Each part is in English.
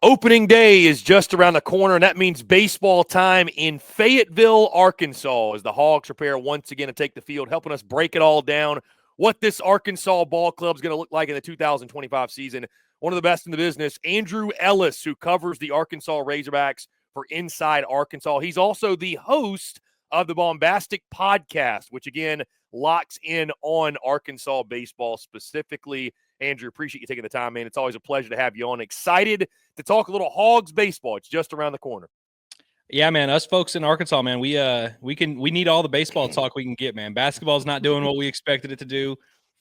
Opening day is just around the corner, and that means baseball time in Fayetteville, Arkansas, as the Hogs prepare once again to take the field, helping us break it all down, what this Arkansas ball club is going to look like in the 2025 season. One of the best in the business, Andrew Ellis, who covers the Arkansas Razorbacks for Inside Arkansas. He's also the host of the Bombastic podcast, which, again, locks in on Arkansas baseball specifically. Andrew, appreciate you taking the time, man. It's always a pleasure to have you on. Excited to talk a little Hogs baseball. It's just around the corner. Yeah, man. Us folks in Arkansas, man, we need all the baseball talk we can get, man. Basketball's not doing what we expected it to do.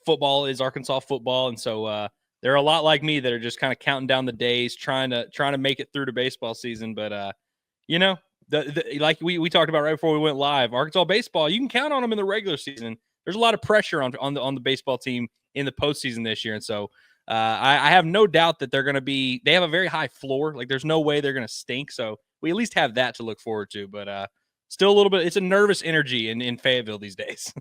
Football is Arkansas football, and so they're a lot like me that are just kind of counting down the days, trying to make it through the baseball season. But like we talked about right before we went live, Arkansas baseball, you can count on them in the regular season. There's a lot of pressure on the baseball team in the postseason this year, and so I have no doubt that they're going to be. They have a very high floor. Like there's no way they're going to stink. So we at least have that to look forward to. But still a little bit. It's a nervous energy in Fayetteville these days.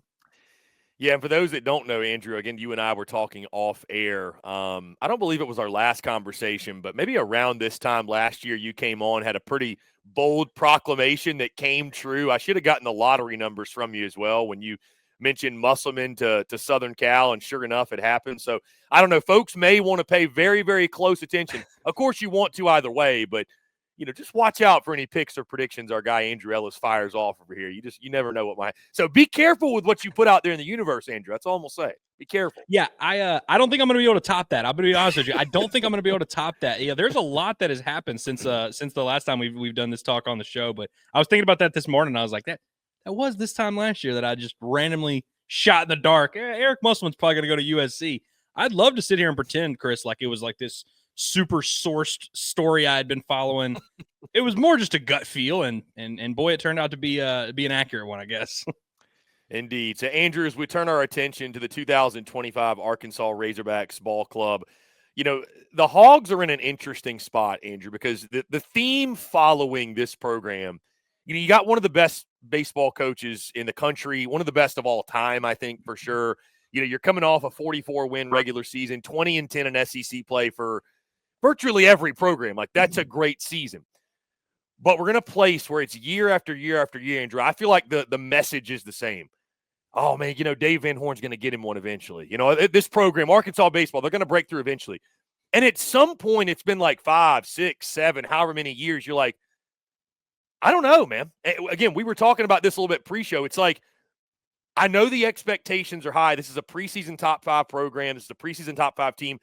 Yeah, and for those that don't know, Andrew, again, you and I were talking off air. I don't believe it was our last conversation, but maybe around this time last year, you came on, had a pretty bold proclamation that came true. I should have gotten the lottery numbers from you as well when you mentioned Musselman to Southern Cal, and sure enough, it happened. So I don't know. Folks may want to pay very, very close attention. Of course, you want to either way, but just watch out for any picks or predictions our guy Andrew Ellis fires off over here. You never know what might. So be careful with what you put out there in the universe, Andrew. That's all I'm gonna say. Be careful. Yeah, I don't think I'm gonna be able to top that. I'm gonna be honest with you. I don't think I'm gonna be able to top that. Yeah, there's a lot that has happened since the last time we've done this talk on the show. But I was thinking about that this morning. I was like, that was this time last year that I just randomly shot in the dark. Eric Musselman's probably gonna go to USC. I'd love to sit here and pretend, Chris, like it was like this super sourced story I had been following. It was more just a gut feel, and boy, it turned out to be an accurate one, I guess. Indeed. So, Andrew, as we turn our attention to the 2025 Arkansas Razorbacks ball club, the Hogs are in an interesting spot, Andrew, because the theme following this program, you got one of the best baseball coaches in the country, one of the best of all time, I think, for sure. You're coming off a 44-win regular season, 20-10 in SEC play for virtually every program. Like, that's a great season. But we're in a place where it's year after year after year, Andrew. I feel like the message is the same. Oh, man, Dave Van Horn's going to get him one eventually. This program, Arkansas baseball, they're going to break through eventually. And at some point, it's been like 5, 6, 7, however many years, you're like, I don't know, man. Again, we were talking about this a little bit pre-show. It's like, I know the expectations are high. This is a preseason top 5 program. This is a preseason top 5 team.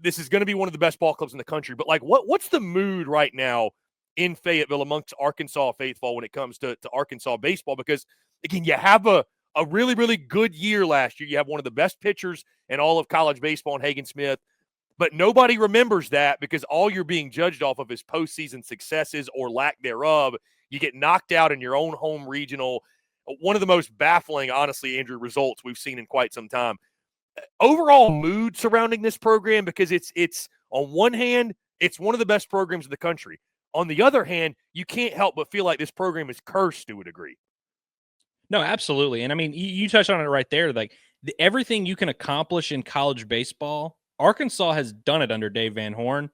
This is going to be one of the best ball clubs in the country. But, like, what's the mood right now in Fayetteville amongst Arkansas faithful when it comes to Arkansas baseball? Because, again, you have a really, really good year last year. You have one of the best pitchers in all of college baseball in Hagen Smith. But nobody remembers that because all you're being judged off of is postseason successes or lack thereof. You get knocked out in your own home regional. One of the most baffling, honestly, Andrew, results we've seen in quite some time. Overall mood surrounding this program, because it's on one hand, it's one of the best programs in the country. On the other hand, you can't help but feel like this program is cursed to a degree. No, absolutely. And I mean, you touched on it right there. Like everything you can accomplish in college baseball, Arkansas has done it under Dave Van Horn,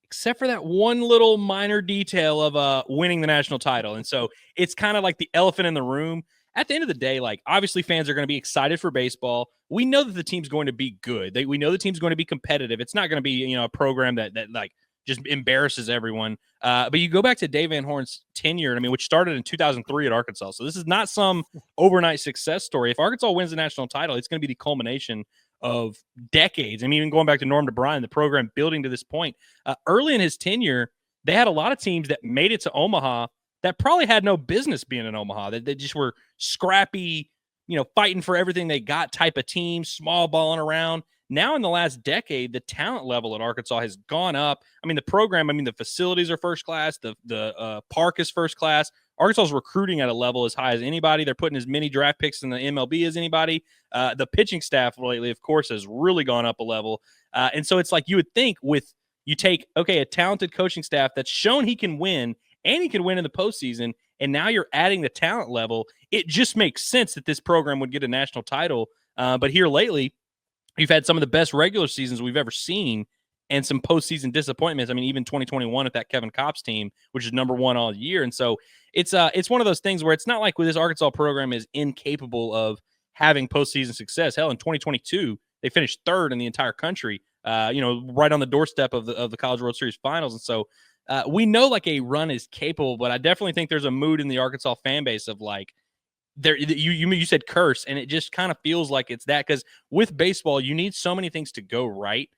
except for that one little minor detail of winning the national title. And so it's kind of like the elephant in the room. At the end of the day, like, obviously fans are going to be excited for baseball. We know that the team's going to be good. We know the team's going to be competitive. It's not going to be, a program that like just embarrasses everyone. But you go back to Dave Van Horn's tenure, which started in 2003 at Arkansas. So this is not some overnight success story. If Arkansas wins the national title, it's going to be the culmination of decades. Even going back to Norm DeBryan, the program building to this point. Early in his tenure, they had a lot of teams that made it to Omaha that probably had no business being in Omaha. They just were scrappy, fighting for everything they got type of team, small balling around. Now in the last decade, the talent level at Arkansas has gone up. The program, the facilities are first class. The park is first class. Arkansas is recruiting at a level as high as anybody. They're putting as many draft picks in the MLB as anybody. The pitching staff lately, of course, has really gone up a level. And so it's like you would think you take a talented coaching staff that's shown he can win, and he can win in the postseason, and now you're adding the talent level. It just makes sense that this program would get a national title. But here lately, you've had some of the best regular seasons we've ever seen, and some postseason disappointments. I mean, even 2021 with that Kevin Kopps team, which is number one all year. And so it's one of those things where it's not like this Arkansas program is incapable of having postseason success. Hell, in 2022, they finished third in the entire country, right on the doorstep of the College World Series finals. And so we know like a run is capable, but I definitely think there's a mood in the Arkansas fan base of like, you said curse, and it just kind of feels like it's that, because with baseball, you need so many things to go right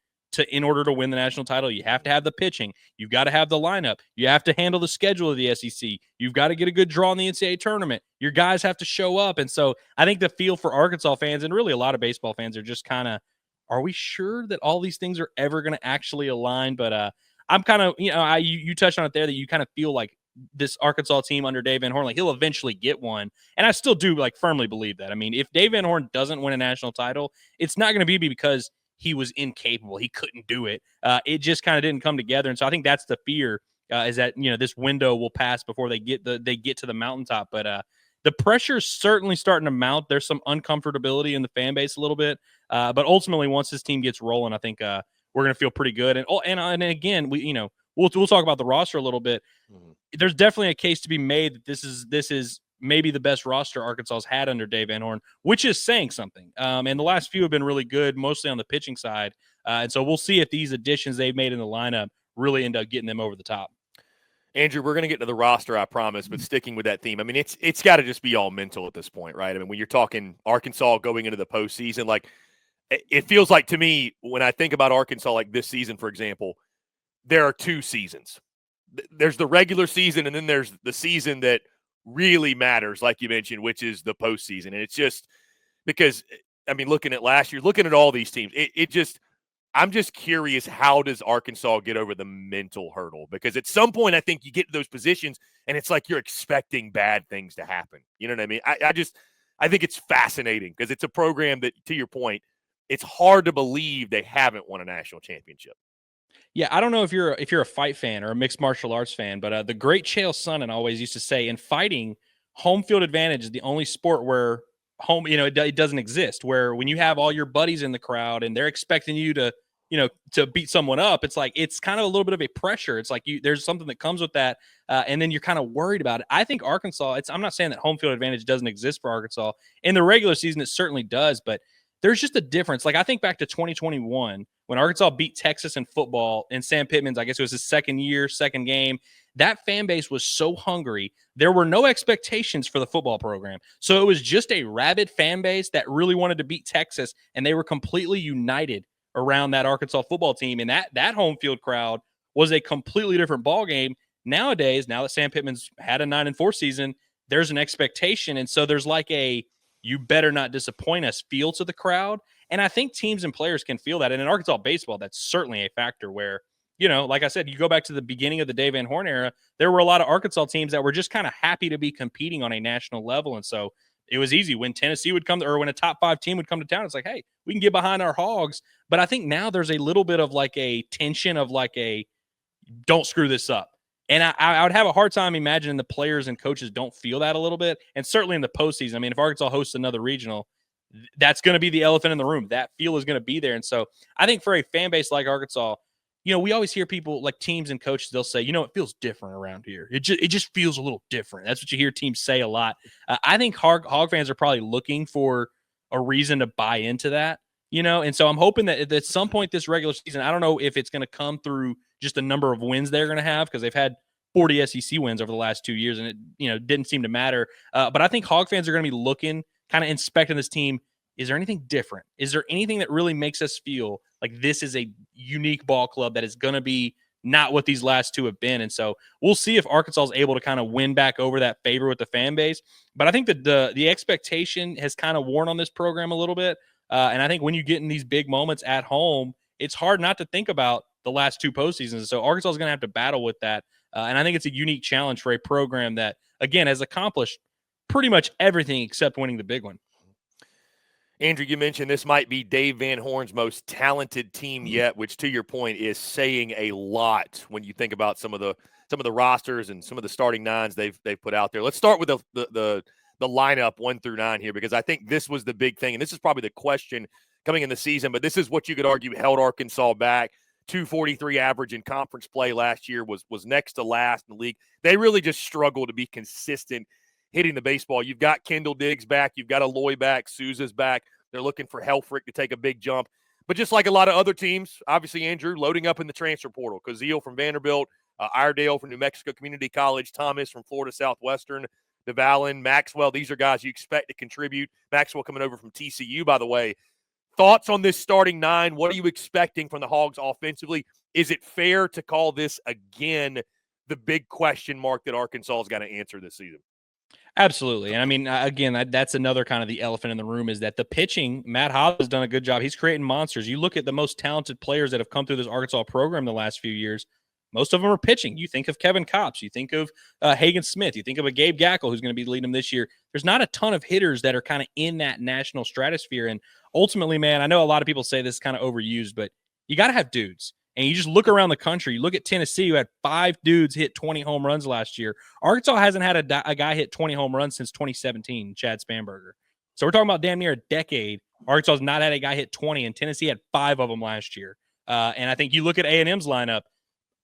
in order to win the national title. You have to have the pitching, you've got to have the lineup, you have to handle the schedule of the SEC, you've got to get a good draw in the NCAA tournament, your guys have to show up. And so I think the feel for Arkansas fans, and really a lot of baseball fans, are just kind of, are we sure that all these things are ever going to actually align? But I'm kind of, you touched on it there, that you kind of feel like this Arkansas team under Dave Van Horn, like he'll eventually get one. And I still do like firmly believe that. I mean, if Dave Van Horn doesn't win a national title, it's not going to be because he was incapable. He couldn't do it. It just kind of didn't come together. And so I think that's the fear, is that, this window will pass before they get to the mountaintop. But the pressure is certainly starting to mount. There's some uncomfortability in the fan base a little bit. But ultimately, once this team gets rolling, I think we're going to feel pretty good. And again, we'll talk about the roster a little bit. Mm-hmm. There's definitely a case to be made that this is maybe the best roster Arkansas's had under Dave Van Horn, which is saying something. And the last few have been really good, mostly on the pitching side. And so we'll see if these additions they've made in the lineup really end up getting them over the top. Andrew, we're going to get to the roster, I promise, but sticking with that theme, I mean, it's got to just be all mental at this point, right? I mean, when you're talking Arkansas going into the postseason, like it feels like to me when I think about Arkansas, like this season, for example, there are two seasons. There's the regular season, and then there's the season that really matters, like you mentioned, which is the postseason. And it's just because, I mean, looking at last year, looking at all these teams, I'm just curious, how does Arkansas get over the mental hurdle? Because at some point, I think you get to those positions, and it's like you're expecting bad things to happen. You know what I mean? I think it's fascinating because it's a program that, to your point, it's hard to believe they haven't won a national championship. Yeah, I don't know if you're a fight fan or a mixed martial arts fan, but the great Chael Sonnen always used to say, in fighting, home field advantage is the only sport where it doesn't exist. Where when you have all your buddies in the crowd and they're expecting you to beat someone up, it's like it's kind of a little bit of a pressure. It's like there's something that comes with that, and then you're kind of worried about it. I think Arkansas. I'm not saying that home field advantage doesn't exist for Arkansas in the regular season. It certainly does, but there's just a difference. Like I think back to 2021 when Arkansas beat Texas in football in Sam Pittman's, I guess it was his second game. That fan base was so hungry. There were no expectations for the football program. So it was just a rabid fan base that really wanted to beat Texas, and they were completely united around that Arkansas football team. And that home field crowd was a completely different ball game. Nowadays, now that Sam Pittman's had a 9-4 season, there's an expectation. And so there's like a, you better not disappoint us feel to the crowd. And I think teams and players can feel that. And in Arkansas baseball, that's certainly a factor where, like I said, you go back to the beginning of the Dave Van Horn era, there were a lot of Arkansas teams that were just kind of happy to be competing on a national level. And so it was easy when Tennessee would come, or when a top 5 team would come to town. It's like, hey, we can get behind our Hogs. But I think now there's a little bit of like a tension of like a, don't screw this up. And I would have a hard time imagining the players and coaches don't feel that a little bit. And certainly in the postseason, I mean, if Arkansas hosts another regional, that's going to be the elephant in the room. That feel is going to be there. And so I think for a fan base like Arkansas, we always hear people like teams and coaches, they'll say, it feels different around here. It just feels a little different. That's what you hear teams say a lot. I think Hog fans are probably looking for a reason to buy into that, and so I'm hoping that at some point this regular season, I don't know if it's going to come through just the number of wins they're going to have, because they've had 40 SEC wins over the last 2 years, and it didn't seem to matter. But I think Hog fans are going to be looking, kind of inspecting this team. Is there anything different? Is there anything that really makes us feel like this is a unique ball club that is going to be not what these last two have been? And so we'll see if Arkansas is able to kind of win back over that favor with the fan base. But I think that the expectation has kind of worn on this program a little bit. And I think when you get in these big moments at home, it's hard not to think about the last two postseasons. So Arkansas is going to have to battle with that. And I think it's a unique challenge for a program that, again, has accomplished pretty much everything except winning the big one. Andrew, you mentioned this might be Dave Van Horn's most talented team yet, which, to your point, is saying a lot when you think about some of the rosters and some of the starting nines they've put out there. Let's start with the lineup 1 through 9 here, because I think this was the big thing, and this is probably the question coming in the season. But this is what you could argue held Arkansas back .243 average in conference play last year, was next to last in the league. They really just struggle to be consistent hitting the baseball. You've got Kendall Diggs back. You've got Aloy back. Souza's back. They're looking for Helfrich to take a big jump. But just like a lot of other teams, obviously, Andrew, loading up in the transfer portal. Kazeel from Vanderbilt, Iredale from New Mexico Community College, Thomas from Florida Southwestern, DeValin, Maxwell. These are guys you expect to contribute. Maxwell coming over from TCU, by the way. Thoughts on this starting nine? What are you expecting from the Hogs offensively? Is it fair to call this, again, the big question mark that Arkansas has got to answer this season? Absolutely. And I mean, again, that's another kind of the elephant in the room, is that the pitching, Matt Hobb has done a good job. He's creating monsters. You look at the most talented players that have come through this Arkansas program the last few years, most of them are pitching. You think of Kevin Kopps, you think of Hagen Smith, you think of a Gabe Gackle who's going to be leading them this year. There's not a ton of hitters that are kind of in that national stratosphere. And ultimately, man, I know a lot of people say this is kind of overused, but you got to have dudes. And you just look around the country. You look at Tennessee, who had 5 dudes hit 20 home runs last year. Arkansas hasn't had a guy hit 20 home runs since 2017, Chad Spanberger. So we're talking about damn near a decade. Arkansas has not had a guy hit 20, and Tennessee had 5 of them last year. And I think you look at A&M's lineup,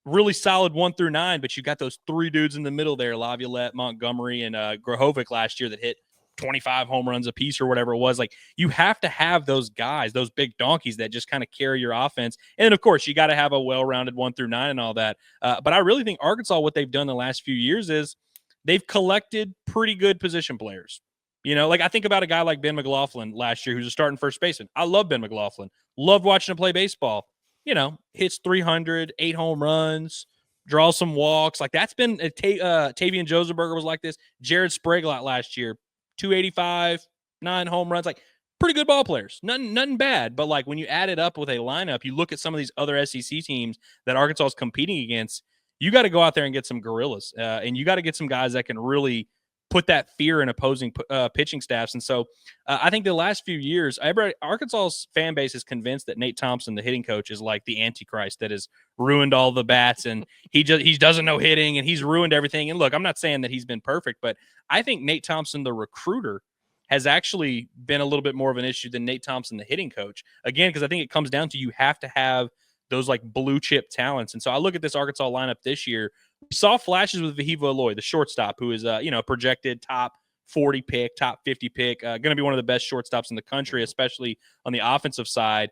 really solid 1 through 9, but you got those 3 dudes in the middle there, Laviolette, Montgomery, and Grahovic last year that hit 25 home runs a piece or whatever it was. Like, you have to have those guys, those big donkeys that just kind of carry your offense. And of course, you got to have a well-rounded 1 through 9 and all that. But I really think Arkansas, what they've done the last few years is they've collected pretty good position players. You know, like I think about a guy like Ben McLaughlin last year, who's a starting first baseman. I love Ben McLaughlin. Loved watching him play baseball. You know, hits 300, 8 home runs, draws some walks. Like, that's been Tavian Josenberger was like this. Jared Sprague last year, 285, 9 home runs. Like, pretty good ball players. Nothing bad. But like, when you add it up with a lineup, you look at some of these other SEC teams that Arkansas is competing against, you got to go out there and get some gorillas. And you got to get some guys that can really put that fear in opposing pitching staffs. And so I think the last few years, Arkansas's fan base is convinced that Nate Thompson, the hitting coach, is like the Antichrist that has ruined all the bats, and he doesn't know hitting, and he's ruined everything. And look, I'm not saying that he's been perfect, but I think Nate Thompson, the recruiter, has actually been a little bit more of an issue than Nate Thompson, the hitting coach. Again, because I think it comes down to you have to have those like blue chip talents. And so I look at this Arkansas lineup this year. We saw flashes with Vahivo Aloy, the shortstop, who is projected top 40 pick, top 50 pick, going to be one of the best shortstops in the country, especially on the offensive side.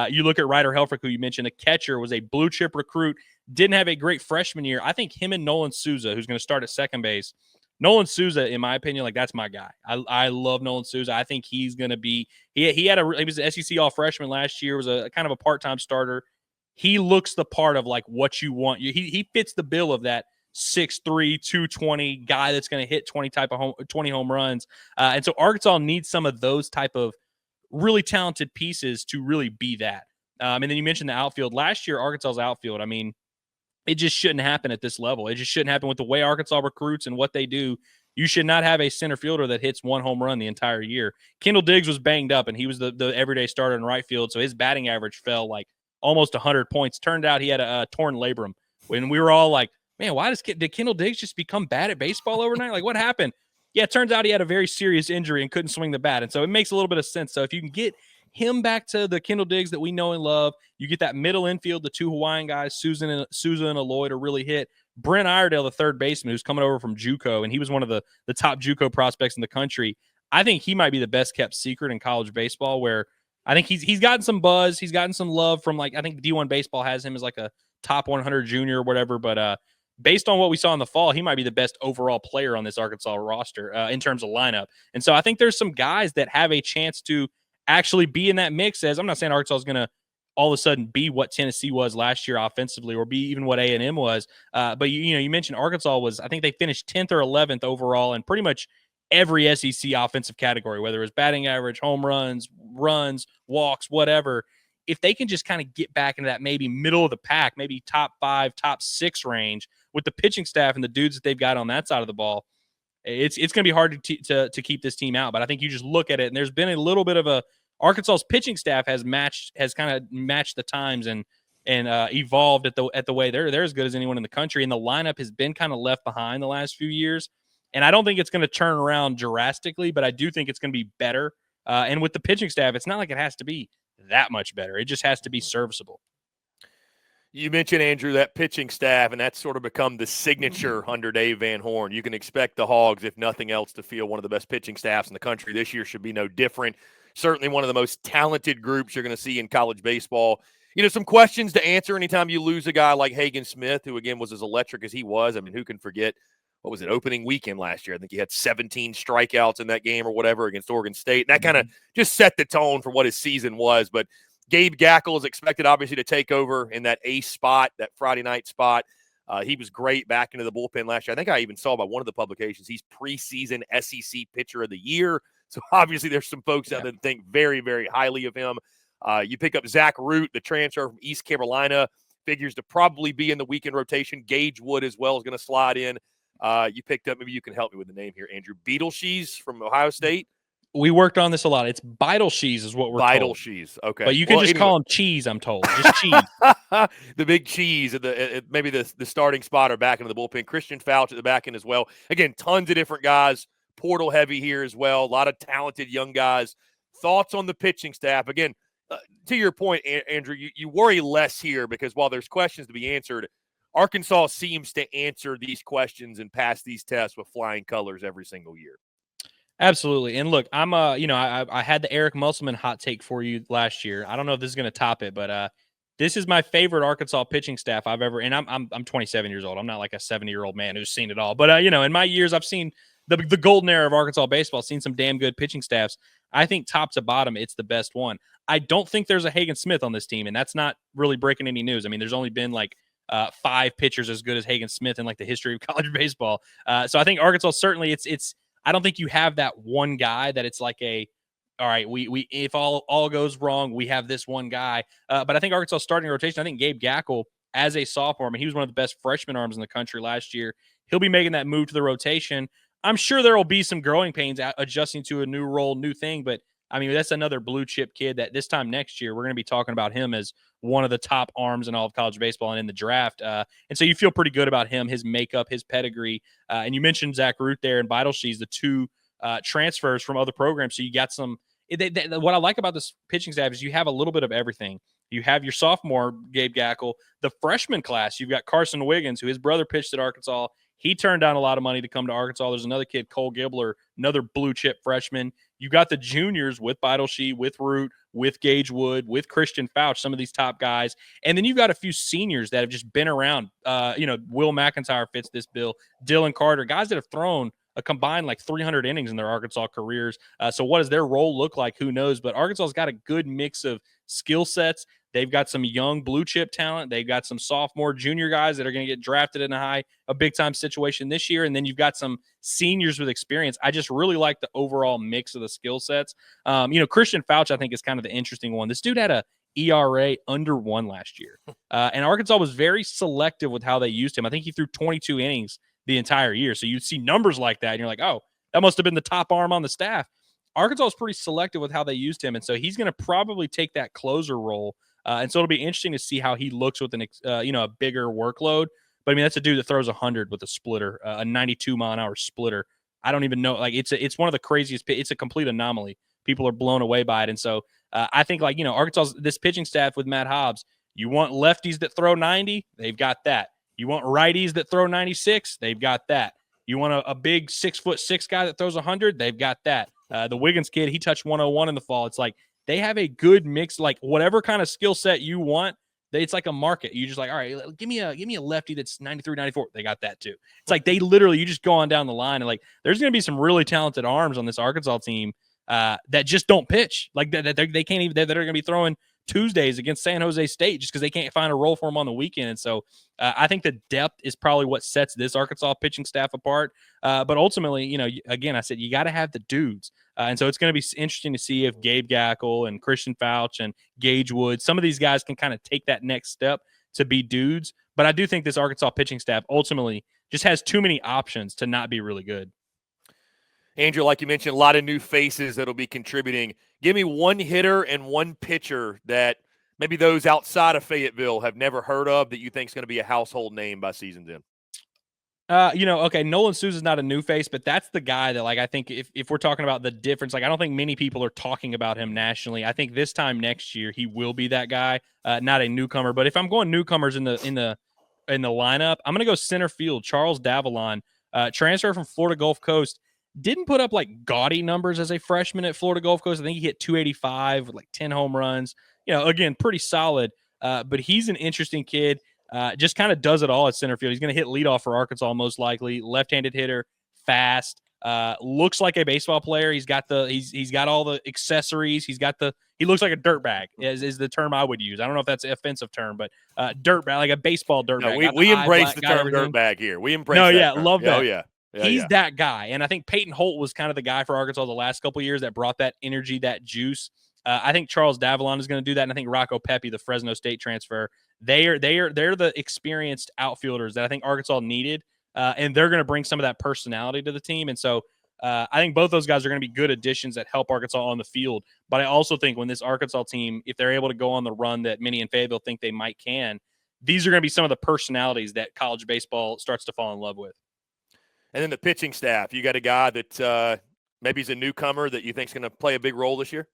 You look at Ryder Helfrich, who you mentioned, a catcher, was a blue chip recruit, didn't have a great freshman year. I think him and Nolan Souza, who's going to start at second base. Nolan Souza, in my opinion, like, that's my guy. I love Nolan Souza. I think he's going to be. He was an SEC all freshman last year. Was a kind of a part-time starter. He looks the part of like what you want. He fits the bill of that 6'3", 220 guy that's going to hit 20 home runs. And so Arkansas needs some of those type of really talented pieces to really be that. And then you mentioned the outfield. Last year, Arkansas's outfield, I mean, it just shouldn't happen at this level. It just shouldn't happen with the way Arkansas recruits and what they do. You should not have a center fielder that hits 1 home run the entire year. Kendall Diggs was banged up, and he was the everyday starter in right field, so his batting average fell like almost 100 points. Turned out he had a torn labrum. When we were all like, man, did Kendall Diggs just become bad at baseball overnight? Like, what happened? Yeah, it turns out he had a very serious injury and couldn't swing the bat. And so it makes a little bit of sense. So if you can get him back to the Kendall Diggs that we know and love, you get that middle infield, the 2 Hawaiian guys, Souza and Aloy, to really hit. Brent Iredale, the third baseman, who's coming over from JUCO, and he was one of the top JUCO prospects in the country. I think he might be the best kept secret in college baseball, where I think he's gotten some buzz. He's gotten some love from, like, I think D1 Baseball has him as like a top 100 junior or whatever. But based on what we saw in the fall, he might be the best overall player on this Arkansas roster in terms of lineup. And so I think there's some guys that have a chance to actually be in that mix. As I'm not saying Arkansas is going to all of a sudden be what Tennessee was last year offensively, or be even what A&M was. But you mentioned Arkansas was, I think they finished 10th or 11th overall in pretty much every SEC offensive category, whether it was batting average, home runs, walks, whatever. If they can just kind of get back into that maybe middle of the pack, maybe top 5, top 6 range with the pitching staff and the dudes that they've got on that side of the ball, it's going to be hard to keep this team out. But I think you just look at it, and there's been a little bit of a Arkansas's pitching staff has kind of matched the times and evolved at the way they're as good as anyone in the country. And the lineup has been kind of left behind the last few years. And I don't think it's going to turn around drastically, but I do think it's going to be better. And with the pitching staff, it's not like it has to be that much better. It just has to be serviceable. You mentioned, Andrew, that pitching staff, and that's sort of become the signature under Dave Van Horn. You can expect the Hogs, if nothing else, to field one of the best pitching staffs in the country. This year should be no different. Certainly one of the most talented groups you're going to see in college baseball. Some questions to answer anytime you lose a guy like Hagen Smith, who, again, was as electric as he was. I mean, who can forget, what was it, opening weekend last year? I think he had 17 strikeouts in that game or whatever against Oregon State. And that kind of just set the tone for what his season was. But Gabe Gackle is expected, obviously, to take over in that ace spot, that Friday night spot. He was great back into the bullpen last year. I think I even saw by one of the publications he's preseason SEC Pitcher of the Year. So, obviously, there's some folks out there that think very, very highly of him. You pick up Zach Root, the transfer from East Carolina, figures to probably be in the weekend rotation. Gage Wood as well is going to slide in. You picked up, maybe you can help me with the name here, Andrew, Beetleshees from Ohio State. We worked on this a lot. It's Beetleshees is what we're told. Beetleshees, okay. But you can just call him Cheese, I'm told. Just Cheese. The big cheese at maybe the starting spot or back into the bullpen. Christian Fouch at the back end as well. Again, tons of different guys. Portal heavy here as well. A lot of talented young guys. Thoughts on the pitching staff? Again, to your point, Andrew, you worry less here because while there's questions to be answered, Arkansas seems to answer these questions and pass these tests with flying colors every single year. Absolutely. And look, I'm I had the Eric Musselman hot take for you last year. I don't know if this is going to top it, but this is my favorite Arkansas pitching staff I've ever. And I'm 27 years old. I'm not like a 70-year-old man who's seen it all. But in my years, I've seen the golden era of Arkansas baseball. Seen some damn good pitching staffs. I think top to bottom, it's the best one. I don't think there's a Hagen Smith on this team, and that's not really breaking any news. I mean, there's only been like 5 pitchers as good as Hagen Smith in like the history of college baseball. So I think Arkansas certainly it's. I don't think you have that one guy that it's like all right, we if all goes wrong, we have this one guy. But I think Arkansas starting rotation, I think Gabe Gackle as a sophomore, I mean, he was one of the best freshman arms in the country last year. He'll be making that move to the rotation. I'm sure there will be some growing pains adjusting to a new role, new thing. But, I mean, that's another blue chip kid that this time next year, we're going to be talking about him as one of the top arms in all of college baseball and in the draft. And so you feel pretty good about him, his makeup, his pedigree. And you mentioned Zach Root there and Beetleshees, the 2 transfers from other programs. So you got some what I like about this pitching staff is you have a little bit of everything. You have your sophomore, Gabe Gackle. The freshman class, you've got Carson Wiggins, who his brother pitched at Arkansas. He turned down a lot of money to come to Arkansas. There's another kid, Cole Gibbler, another blue chip freshman. You got the juniors with Beetleshees, with Root, with Gage Wood, with Christian Fouch, some of these top guys. And then you've got a few seniors that have just been around. Will McIntyre fits this bill. Dylan Carter, guys that have thrown a combined like 300 innings in their Arkansas careers. So what does their role look like? Who knows? But Arkansas's got a good mix of skill sets. They've got some young blue chip talent. They've got some sophomore, junior guys that are going to get drafted in a big time situation this year. And then you've got some seniors with experience. I just really like the overall mix of the skill sets. Christian Fouch, I think, is kind of the interesting one. This dude had a ERA under 1 last year. And Arkansas was very selective with how they used him. I think he threw 22 innings the entire year. So you see numbers like that and you're like, oh, that must have been the top arm on the staff. Arkansas is pretty selective with how they used him. And so he's going to probably take that closer role. And so it'll be interesting to see how he looks with a bigger workload. But I mean, that's a dude that throws 100 with a splitter, a 92-mile-an-hour splitter. I don't even know. Like it's one of the craziest. It's a complete anomaly. People are blown away by it. And so I think Arkansas, this pitching staff with Matt Hobbs, you want lefties that throw 90, they've got that. You want righties that throw 96, they've got that. You want a big 6'6" guy that throws 100, they've got that. The Wiggins kid, he touched 101 in the fall. It's like they have a good mix, like whatever kind of skill set you want. It's like a market. You just like, all right, give me a lefty that's 93, 94. They got that too. It's like they literally, you just go on down the line and like there's going to be some really talented arms on this Arkansas team that just don't pitch. Like they can't even. They're going to be throwing Tuesdays against San Jose State just because they can't find a role for them on the weekend. And so I think the depth is probably what sets this Arkansas pitching staff apart. But ultimately, again, I said you got to have the dudes. And so it's going to be interesting to see if Gabe Gackle and Christian Fouch and Gage Wood, some of these guys can kind of take that next step to be dudes. But I do think this Arkansas pitching staff ultimately just has too many options to not be really good. Andrew, like you mentioned, a lot of new faces that'll be contributing. Give me one hitter and one pitcher that maybe those outside of Fayetteville have never heard of that you think is going to be a household name by season's end. Okay, Nolan Souza's not a new face, but that's the guy that, like, I think if we're talking about the difference, like, I don't think many people are talking about him nationally. I think this time next year he will be that guy, not a newcomer. But if I'm going newcomers in the lineup, I'm gonna go center field. Charles Davalon, transfer from Florida Gulf Coast, didn't put up like gaudy numbers as a freshman at Florida Gulf Coast. I think he hit 285 with like 10 home runs. Again, pretty solid. But he's an interesting kid. Just kind of does it all at center field. He's going to hit leadoff for Arkansas most likely. Left-handed hitter, fast. Looks like a baseball player. He's got all the accessories. He looks like a dirtbag is the term I would use. I don't know if that's an offensive term, but dirtbag, like a baseball dirtbag. No, we embrace the term dirtbag here. We embrace. No, that yeah, term. love that. Oh yeah. He's that guy. And I think Peyton Holt was kind of the guy for Arkansas the last couple of years that brought that energy, that juice. I think Charles Davalon is going to do that. And I think Rocco Pepe, the Fresno State transfer, they're the experienced outfielders that I think Arkansas needed. And they're going to bring some of that personality to the team. And so I think both those guys are going to be good additions that help Arkansas on the field. But I also think when this Arkansas team, if they're able to go on the run that many in Fayetteville think they might can, these are going to be some of the personalities that college baseball starts to fall in love with. And then the pitching staff, you got a guy that maybe he's a newcomer that you think is going to play a big role this year?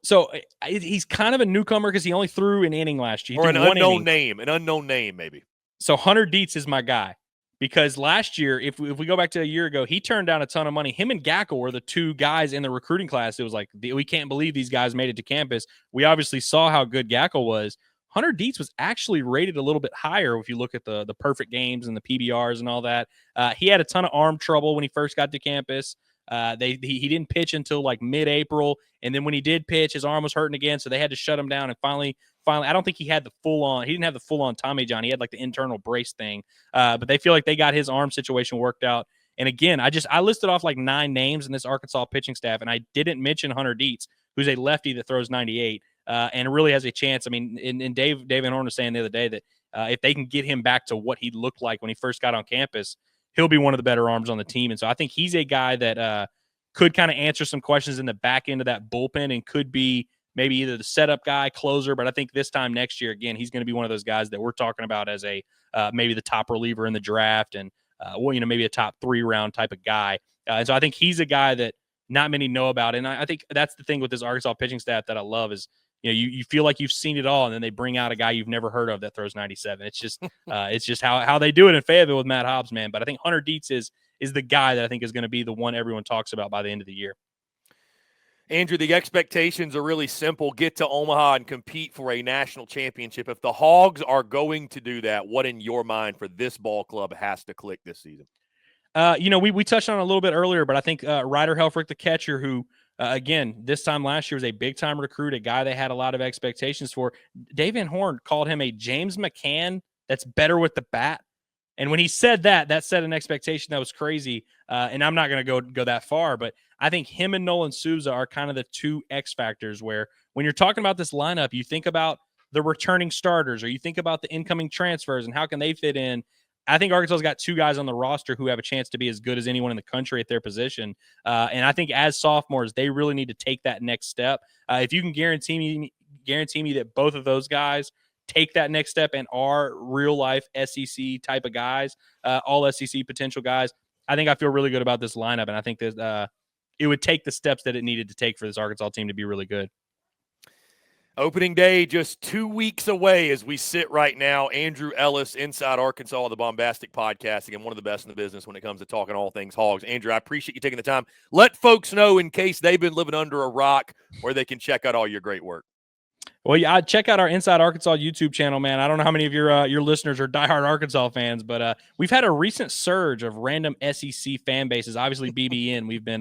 So he's kind of a newcomer because he only threw an inning last year. Or an unknown name maybe. So Hunter Dietz is my guy because last year, if we go back to a year ago, he turned down a ton of money. Him and Gackle were the two guys in the recruiting class. It was like, we can't believe these guys made it to campus. We obviously saw how good Gackle was. Hunter Dietz was actually rated a little bit higher if you look at the perfect games and the PBRs and all that. He had a ton of arm trouble when he first got to campus. He didn't pitch until like mid-April, and then when he did pitch, his arm was hurting again, so they had to shut him down. And finally, I don't think he had the full-on. He didn't have the full-on Tommy John. He had like the internal brace thing. But they feel like they got his arm situation worked out. And again, I listed off like 9 names in this Arkansas pitching staff, and I didn't mention Hunter Dietz, who's a lefty that throws 98 and really has a chance. I mean, and Dave Van Horn was saying the other day that if they can get him back to what he looked like when he first got on campus, he'll be one of the better arms on the team. And so I think he's a guy that could kind of answer some questions in the back end of that bullpen and could be maybe either the setup guy, closer. But I think this time next year, again, he's going to be one of those guys that we're talking about as a maybe the top reliever in the draft and, maybe a top 3 round type of guy. And so I think he's a guy that not many know about. And I think that's the thing with this Arkansas pitching staff that I love is, you feel like you've seen it all, and then they bring out a guy you've never heard of that throws 97. It's just how they do it in Fayetteville with Matt Hobbs, man. But I think Hunter Dietz is the guy that I think is going to be the one everyone talks about by the end of the year. Andrew, the expectations are really simple. Get to Omaha and compete for a national championship. If the Hogs are going to do that, what in your mind for this ball club has to click this season? We touched on it a little bit earlier, but I think Ryder Helfrich, the catcher, who again, this time last year was a big-time recruit, a guy they had a lot of expectations for. Dave Van Horn called him a James McCann that's better with the bat. And when he said that set an expectation that was crazy. And I'm not going to go that far, but I think him and Nolan Souza are kind of the 2 X factors where when you're talking about this lineup, you think about the returning starters or you think about the incoming transfers and how can they fit in. I think Arkansas's got 2 guys on the roster who have a chance to be as good as anyone in the country at their position. And I think as sophomores, they really need to take that next step. If you can guarantee me that both of those guys take that next step and are real life SEC type of guys, all SEC potential guys, I think I feel really good about this lineup. And I think that it would take the steps that it needed to take for this Arkansas team to be really good. Opening day just 2 weeks away as we sit right now. Andrew Ellis, Inside Arkansas, the Bombastic Podcast. Again, one of the best in the business when it comes to talking all things Hogs. Andrew, I appreciate you taking the time. Let folks know in case they've been living under a rock where they can check out all your great work. Well, yeah, check out our Inside Arkansas YouTube channel, man. I don't know how many of your listeners are diehard Arkansas fans, but we've had a recent surge of random SEC fan bases. Obviously, BBN, we've been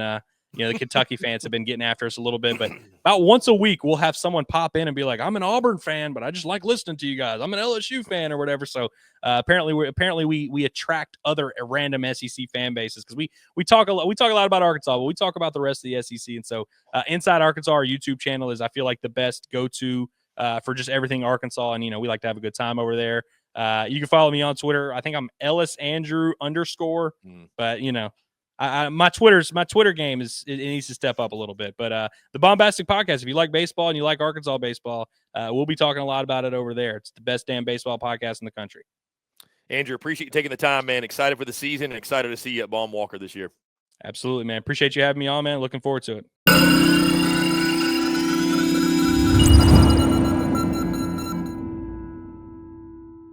the Kentucky fans have been getting after us a little bit, but about once a week, we'll have someone pop in and be like, I'm an Auburn fan, but I just like listening to you guys. I'm an LSU fan or whatever. So apparently we attract other random SEC fan bases because we talk a lot about Arkansas, but we talk about the rest of the SEC. And so Inside Arkansas, our YouTube channel is, I feel like, the best go-to for just everything Arkansas. And, we like to have a good time over there. You can follow me on Twitter. I think I'm Ellis Andrew _, but my Twitter game it needs to step up a little bit, but the Bombastic Podcast, if you like baseball and you like Arkansas baseball, we'll be talking a lot about it over there. It's the best damn baseball podcast in the country. Andrew, appreciate you taking the time, man. Excited for the season and excited to see you at Baum Walker this year. Absolutely, man. Appreciate you having me on, man. Looking forward to it.